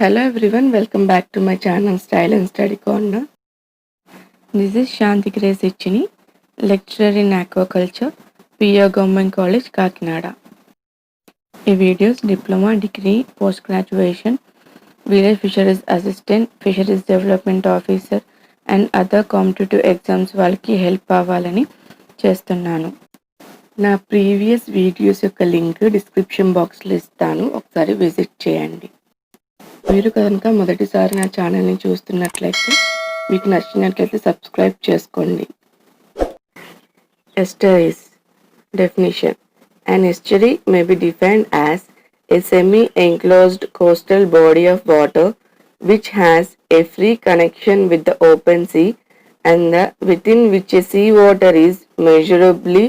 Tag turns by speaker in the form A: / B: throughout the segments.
A: Hello everyone, welcome back to my channel Style and Study Corner. This is Shanti Grace Ichini, lecturer in aquaculture, PO Government College, Kakinada. A videos, diploma, degree, post-graduation, village fisheries assistant, fisheries development officer and other competitive exams వాళ్ళకి help అవ్వాలని చేస్తున్నాను. నా previous videos యొక్క link description బాక్స్లో ఇస్తాను, ఒకసారి visit చేయండి. మీరు కనుక మొదటిసారి నా ఛానల్ని చూస్తున్నట్లయితే మీకు నచ్చినట్లయితే సబ్స్క్రైబ్ చేసుకోండి. Estuaries. Definition. An estuary may be defined as a semi-enclosed coastal body of water which has a free connection with the open sea and within which sea water is measurably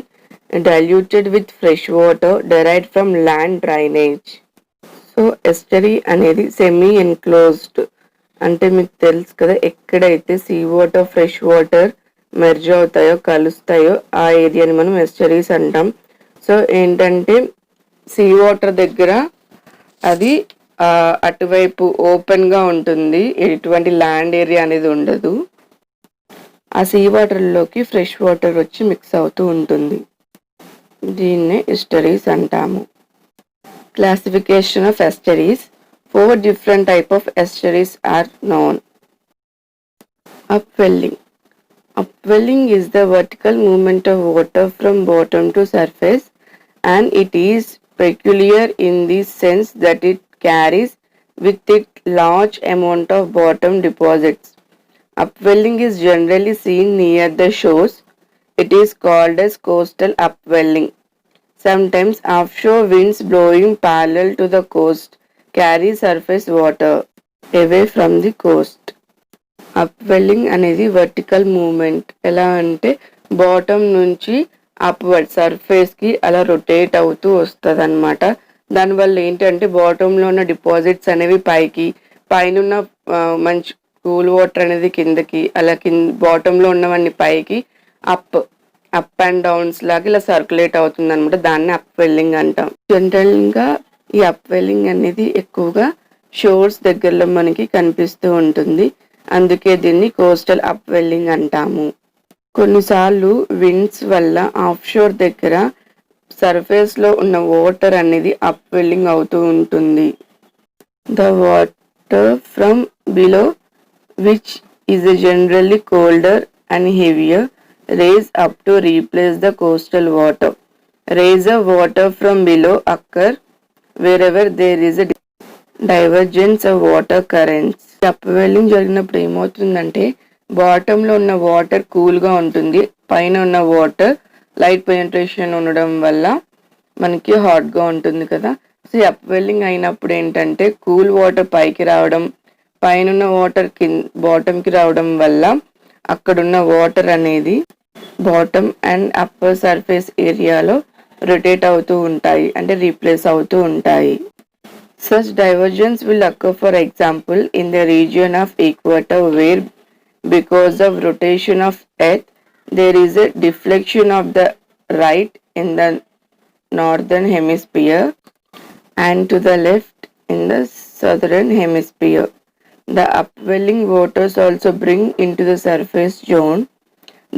A: diluted with fresh water derived from land drainage. So estuary అనేది semi enclosed అంటే మీకు తెలుసు కదా, ఎక్కడైతే sea water fresh water merge అవుతాయో కలుస్తాయో ఆ ఏరియాని మనం ఎస్టరీస్ అంటాం. సో ఏంటంటే సీ వాటర్ దగ్గర అది అటువైపు ఓపెన్గా ఉంటుంది, ఎటువంటి ల్యాండ్ ఏరియా అనేది ఉండదు. ఆ సీ వాటర్లోకి ఫ్రెష్ వాటర్ వచ్చి మిక్స్ అవుతూ ఉంటుంది. దీన్నే ఎస్టరీస్ అంటాము. Classification of estuaries. 4 different types of estuaries are known. Upwelling. Upwelling is the vertical movement of water from bottom to surface, and it is peculiar in the sense that it carries with it large amount of bottom deposits. Upwelling is generally seen near the shores. It is called as coastal upwelling. Sometimes offshore winds blowing parallel to the coast carry surface water away from the coast. అప్వెల్లింగ్ అనేది vertical moment. ఎలా అంటే bottom నుంచి upward సర్ఫేస్కి అలా rotate అవుతూ వస్తుంది అనమాట. దానివల్ల ఏంటంటే బాటంలో ఉన్న డిపాజిట్స్ అనేవి పైకి, పైన మంచి కూల్ వాటర్ అనేది కిందకి, అలా బాటంలో ఉన్నవన్నీ పైకి అప్ అండ్ డౌన్స్ లాగా ఇలా సర్క్యులేట్ అవుతుంది అనమాట. దాన్ని అప్వెల్లింగ్ అంటాం. జనరల్గా ఈ అప్వెల్లింగ్ అనేది ఎక్కువగా షోర్స్ దగ్గరలో మనకి కనిపిస్తూ ఉంటుంది, అందుకే దీన్ని కోస్టల్ అప్వెల్లింగ్ అంటాము. కొన్నిసార్లు విండ్స్ వల్ల ఆఫ్ షోర్ దగ్గర సర్ఫేస్ లో ఉన్న వాటర్ అనేది అప్వెల్లింగ్ అవుతూ ఉంటుంది. The water from below which is generally colder and heavier raise up to replace the coastal water. Raise of water from below occur wherever there is a divergence of water currents. అప్వెల్లింగ్ జరిగినప్పుడు ఏమవుతుందంటే బాటంలో ఉన్న water కూల్గా ఉంటుంది, పైన ఉన్న water light penetration ఉండడం వల్ల మనకి హాట్గా ఉంటుంది కదా. సో ఈ అప్వెల్లింగ్ అయినప్పుడు ఏంటంటే కూల్ వాటర్ పైకి రావడం, పైన ఉన్న వాటర్ బాటంకి రావడం వల్ల అక్కడున్న వాటర్ అనేది బాటమ్ అండ్ అప్పర్ సర్ఫేస్ ఏరియాలో రొటేట్ అవుతూ ఉంటాయి, అంటే రీప్లేస్ అవుతూ ఉంటాయి. Such divergence will occur, for example, in the region of equator where because of rotation of earth there is a deflection of the right in the northern hemisphere and to the left in the southern hemisphere. The upwelling waters also bring into the surface zone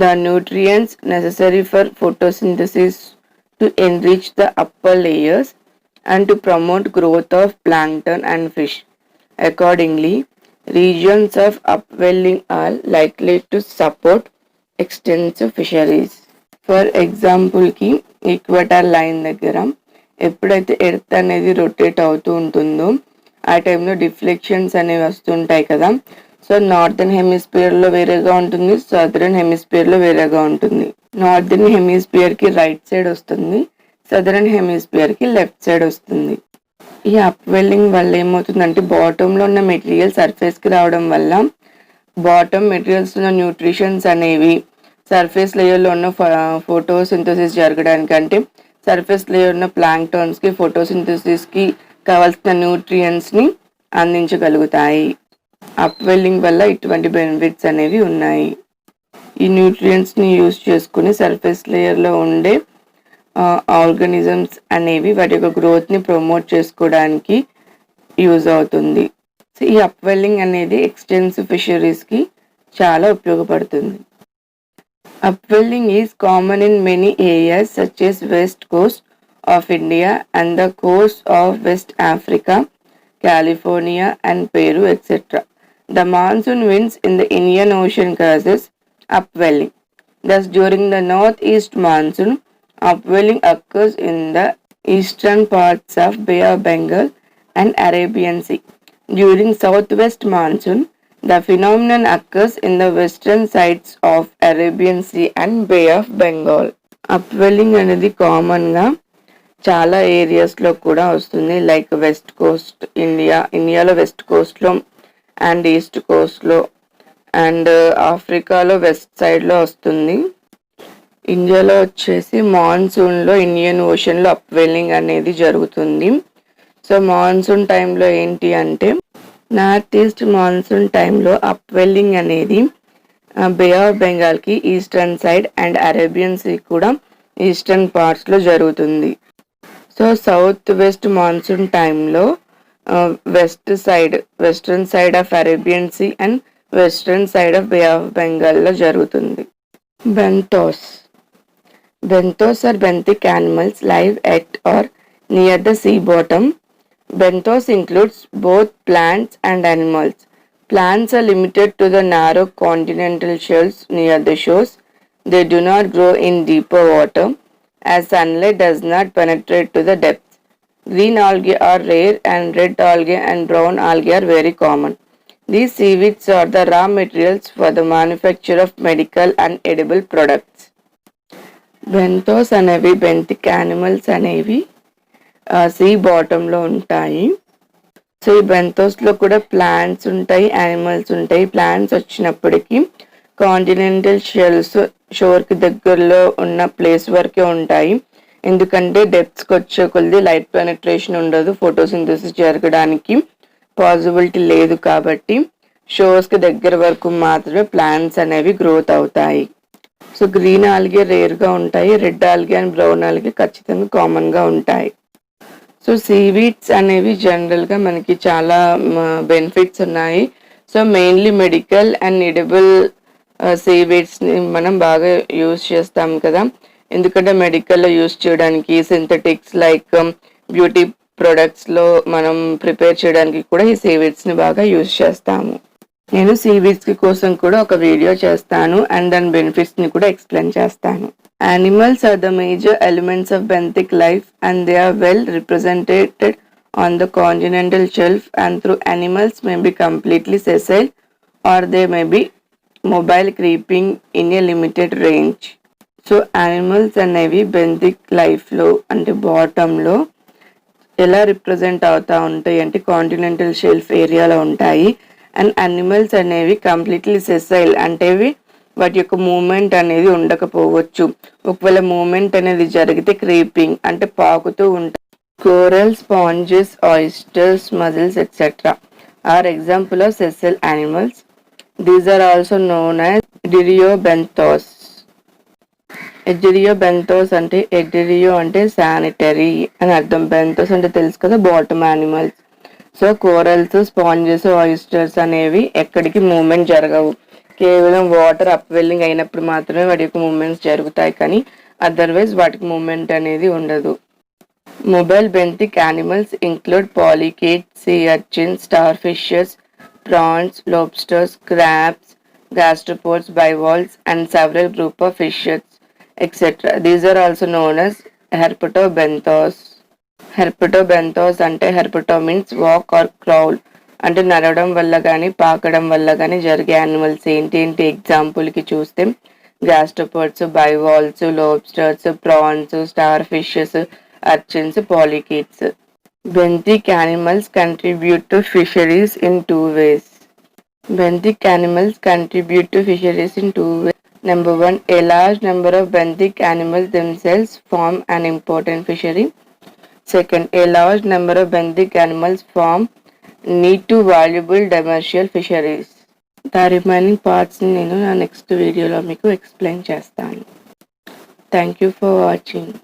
A: the nutrients necessary for photosynthesis to enrich the upper layers and to promote growth of plankton and fish. Accordingly, regions of upwelling are likely to support extensive fisheries. For example ki equator line దగ్గర ఎప్పుడైతే earth అనేది rotate అవుతూ ఉంటుందో ఆ టైంలో deflections అనేవి వస్తుంటాయి కదా. సో నార్థన్ హెమిస్ఫియర్లో వేరేగా ఉంటుంది, సదరన్ హెమిస్ఫియర్లో వేరేగా ఉంటుంది. నార్థన్ హెమిస్ఫియర్కి రైట్ సైడ్ వస్తుంది, సదరన్ హెమిస్ఫియర్కి లెఫ్ట్ సైడ్ వస్తుంది. ఈ అప్వెల్లింగ్ వల్ల ఏమవుతుందంటే బాటంలో ఉన్న మెటీరియల్ సర్ఫేస్కి రావడం వల్ల బాటమ్ మెటీరియల్స్ ఉన్న న్యూట్రిషన్స్ అనేవి సర్ఫేస్ లేయర్లో ఉన్న ఫోటోసింథసిస్ జరగడానికి, అంటే సర్ఫేస్ లేయర్ ఉన్న ప్లాంక్టన్స్ కి ఫోటోసింథసిస్కి కావాల్సిన న్యూట్రియంట్స్ని అందించగలుగుతాయి. అప్వెల్లింగ్ వల్ల ఇటువంటి బెనిఫిట్స్ అనేవి ఉన్నాయి. ఈ న్యూట్రియంట్స్ని యూజ్ చేసుకుని సర్ఫేస్ లేయర్లో ఉండే ఆర్గానిజమ్స్ అనేవి వాటి యొక్క గ్రోత్ని ప్రమోట్ చేసుకోవడానికి యూజ్ అవుతుంది. సో ఈ అప్వెల్లింగ్ అనేది ఎక్స్టెన్సివ్ ఫిషరీస్కి చాలా ఉపయోగపడుతుంది. Upwelling is common in many areas such as west coast of India and the coast of West Africa, California and Peru, etc. The monsoon winds in the Indian Ocean causes upwelling. Thus, during the northeast monsoon, upwelling occurs in the eastern parts of Bay of Bengal and Arabian Sea. During southwest monsoon, the phenomenon occurs in the western sides of Arabian Sea and Bay of Bengal. Upwelling అనేది కామన్గా చాలా ఏరియాస్లో కూడా వస్తుంది. Like west Coast ఇండియాలో west కోస్ట్లో and east కోస్ట్లో and ఆఫ్రికాలో west సైడ్లో వస్తుంది. ఇండియాలో వచ్చేసి మాన్సూన్లో ఇండియన్ ఓషన్లో అప్వెల్లింగ్ అనేది జరుగుతుంది. సో మాన్సూన్ టైంలో ఏంటి అంటే నార్త్ ఈస్ట్ మాన్సూన్ టైంలో అప్వెల్లింగ్ అనేది బే ఆఫ్ బెంగాల్కి eastern side and Arabian sea కూడా ఈస్టర్న్ పార్ట్స్లో జరుగుతుంది. సో సౌత్ వెస్ట్ మాన్సూన్ టైంలో western side of Arabian sea and western side of bay of బెంగాల్లో జరుగుతుంది. బెంతోస్ are benthic animals live at or near the sea bottom. Benthos includes both plants and animals. Plants are limited to the narrow continental shelves near the shores. They do not grow in deeper water as sunlight does not penetrate to the depths. Green algae are rare and red algae and brown algae are very common. These seaweeds are the raw materials for the manufacture of medical and edible products. బెంతోస్ అనేవి బెంతిక్ animals అనేవి see బాటంలో ఉంటాయి. So ఈ బెంతోస్లో కూడా plants ఉంటాయి, animals ఉంటాయి. Plants వచ్చినప్పటికీ continental shells షోర్కి దగ్గరలో ఉన్న ప్లేస్ వరకే ఉంటాయి. ఎందుకంటే డెప్త్స్కి వచ్చే కొద్ది లైట్ పెనట్రేషన్ ఉండదు, ఫోటోసింథసిస్ జరగడానికి పాసిబిలిటీ లేదు. కాబట్టి షోర్స్కి దగ్గర వరకు మాత్రమే ప్లాంట్స్ అనేవి గ్రోత్ అవుతాయి. సో గ్రీన్ ఆల్గే రేర్గా ఉంటాయి, red algae and brown algae ఖచ్చితంగా కామన్గా ఉంటాయి. సో సీవీడ్స్ అనేవి జనరల్గా మనకి చాలా బెనిఫిట్స్ ఉన్నాయి. So mainly medical and edible సీవీడ్స్ని మనం బాగా యూజ్ చేస్తాం కదా. ఎందుకంటే మెడికల్లో యూజ్ చేయడానికి సింథటిక్స్ లైక్ బ్యూటీ ప్రొడక్ట్స్లో మనం ప్రిపేర్ చేయడానికి కూడా ఈ సీవీడ్స్ని బాగా యూజ్ చేస్తాము. నేను సీవీడ్స్ కోసం కూడా ఒక వీడియో చేస్తాను అండ్ దాని బెనిఫిట్స్ని కూడా ఎక్స్ప్లెయిన్ చేస్తాను. Animals are the major elements of benthic life and they are well represented on the continental shelf, and through animals may be completely sessile or they may be mobile, creeping in a limited range. So animals అనేవి బెంతిక్ లైఫ్లో అంటే బాటంలో ఎలా represent అవుతూ ఉంటాయి అంటే continental shelf ఏరియాలో ఉంటాయి. అండ్ యానిమల్స్ అనేవి కంప్లీట్లీ సెసైల్ అంటే వాటి యొక్క మూమెంట్ అనేది ఉండకపోవచ్చు. ఒకవేళ మూమెంట్ అనేది జరిగితే క్రీపింగ్ అంటే పాకుతూ ఉంటాయి. Coral, sponges, oysters, mussels etcetera are example of sessile animals. These are also known as ఎడిరియోబెంథోస్. ఎడిరియోబెంథోస్ అంటే ఎడిరియో అంటే శానిటరీ అని అర్థం, బెంథోస్ అంటే తెలుసు కదా bottom animals. So corals, sponges, oysters అనేవి ఎక్కడికి మూమెంట్ జరగవు. కేవలం వాటర్ అప్వెల్లింగ్ అయినప్పుడు మాత్రమే వాటి యొక్క మూమెంట్స్ జరుగుతాయి, కానీ అదర్వైజ్ వాటికి మూమెంట్ అనేది ఉండదు. Mobile benthic animals include polychaetes, sea urchins, star fishes, prawns, lobsters, crabs, gastropods, bivalves, and several group of fishes, etc. These are also known as herpetobenthos. హెర్పటోబెంథోస్ అంటే హెర్పటో మీన్స్ వాక్ ఆర్ క్రౌల్ అంటే నడవడం వల్ల కానీ పాకడం వల్ల కానీ జరిగే యానిమల్స్ ఏంటి ఎగ్జాంపుల్కి చూస్తే gastropods, bivalves, lobsters, prawns, star fishes, urchins, polychaetes. Benthic animals contribute to fisheries in two ways. Benthic animals contribute to fisheries in two ways. Number one, a large number of benthic animals themselves form an important fishery. Second, a large number of benthic animals form need to valuable demersal fisheries. The remaining parts నేను నా next వీడియోలో మీకు explain చేస్తాను. Thank you for watching.